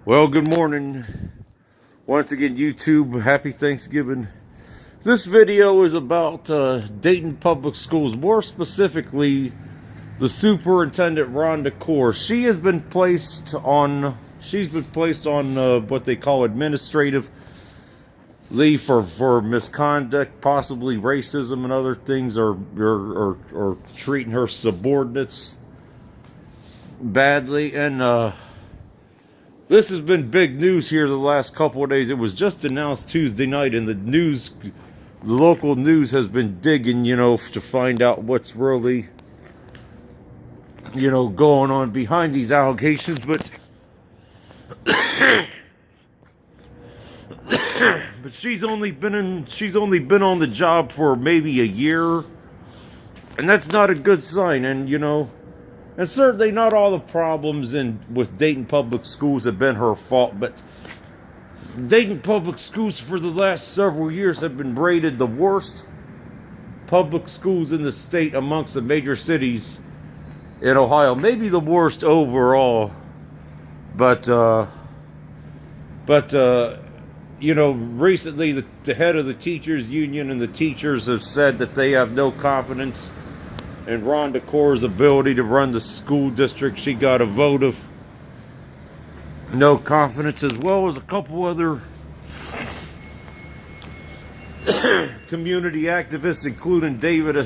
Well, good morning. Once again, YouTube, happy Thanksgiving. This video is about Dayton Public Schools, more specifically, the superintendent, Rhonda Corr. She's been placed on what they call administrative leave for misconduct, possibly racism and other things, or treating her subordinates badly. And this has been big news here the last couple of days. It was just announced Tuesday night, and the local news has been digging, to find out what's really, going on behind these allegations. But but she's only been on the job for maybe a year, and that's not a good sign. And certainly not all the problems with Dayton Public Schools have been her fault, but Dayton Public Schools for the last several years have been rated the worst public schools in the state amongst the major cities in Ohio. Maybe the worst overall, but recently the head of the teachers union and the teachers have said that they have no confidence in Rhonda Corr's ability to run the school district. She got a vote of no confidence, as well as a couple other community activists, including David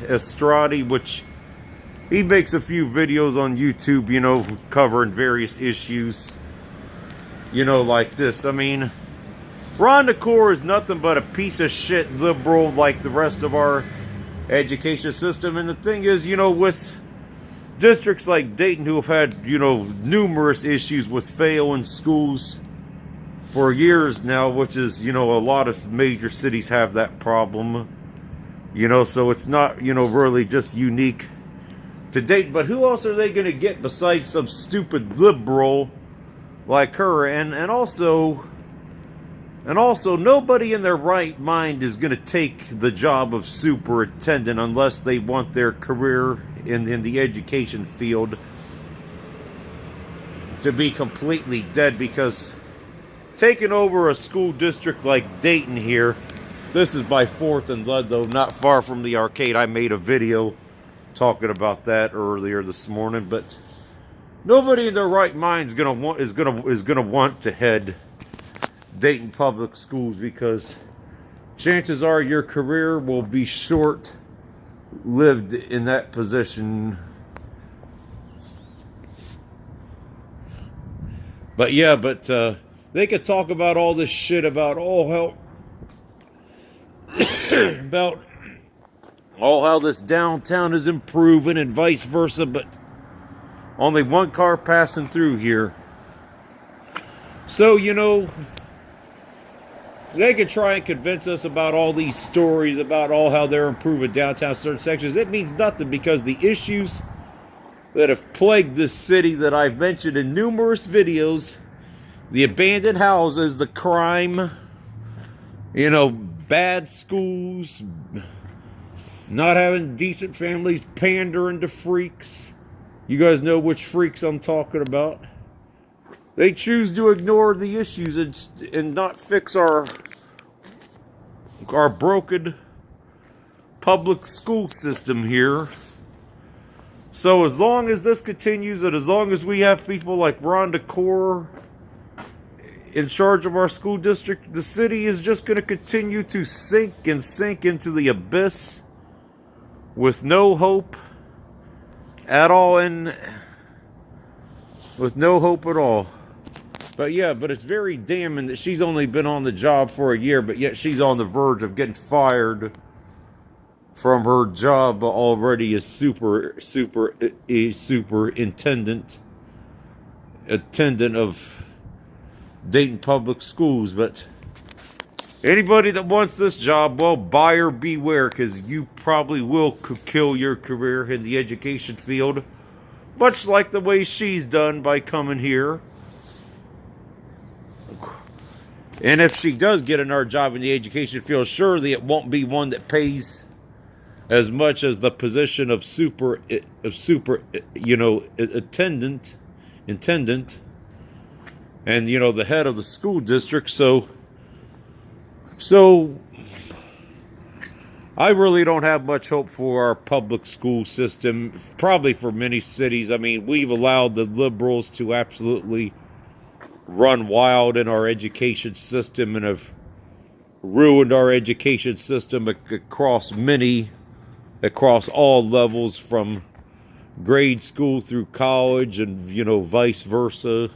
Estradi, which he makes a few videos on YouTube, covering various issues, like this. I mean, Rhonda Corr is nothing but a piece of shit liberal like the rest of our education system. And the thing is, with districts like Dayton, who have had, numerous issues with failing schools for years now, which is, a lot of major cities have that problem, so it's not, really just unique to Dayton. But who else are they going to get besides some stupid liberal like her? And also, nobody in their right mind is going to take the job of superintendent unless they want their career in the education field to be completely dead. Because taking over a school district like Dayton here, this is by 4th and Ludlow, not far from the arcade. I made a video talking about that earlier this morning. But nobody in their right mind is gonna want to head Dayton Public Schools, because chances are your career will be short-lived in that position. But yeah, they could talk about all this shit about how this downtown is improving and vice versa, but only one car passing through here. So, they could try and convince us about all these stories about how they're improving downtown certain sections. It means nothing, because the issues that have plagued this city that I've mentioned in numerous videos, the abandoned houses, the crime, bad schools, not having decent families, pandering to freaks. You guys know which freaks I'm talking about. They choose to ignore the issues and not fix our broken public school system here. So as long as this continues, and as long as we have people like Rhonda Corr in charge of our school district, the city is just going to continue to sink into the abyss with no hope at all, and with no hope at all. But it's very damning that she's only been on the job for a year, but yet she's on the verge of getting fired from her job already as superintendent of Dayton Public Schools. But anybody that wants this job, well, buyer beware, because you probably will kill your career in the education field, much like the way she's done by coming here. And if she does get another job in the education field, surely it won't be one that pays as much as the position of intendant, and the head of the school district. So I really don't have much hope for our public school system, probably for many cities. I mean, we've allowed the liberals to absolutely run wild in our education system and have ruined our education system across all levels, from grade school through college and, vice versa.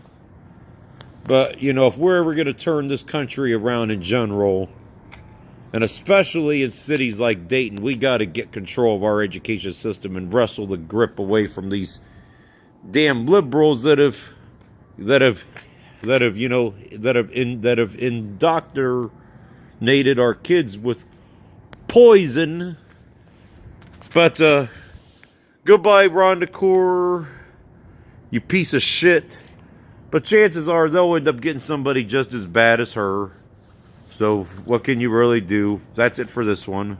But, if we're ever going to turn this country around in general, and especially in cities like Dayton, we got to get control of our education system and wrestle the grip away from these damn liberals that have indoctrinated our kids with poison. But goodbye, Rhonda Corr, you piece of shit. But chances are they'll end up getting somebody just as bad as her. So what can you really do? That's it for this one.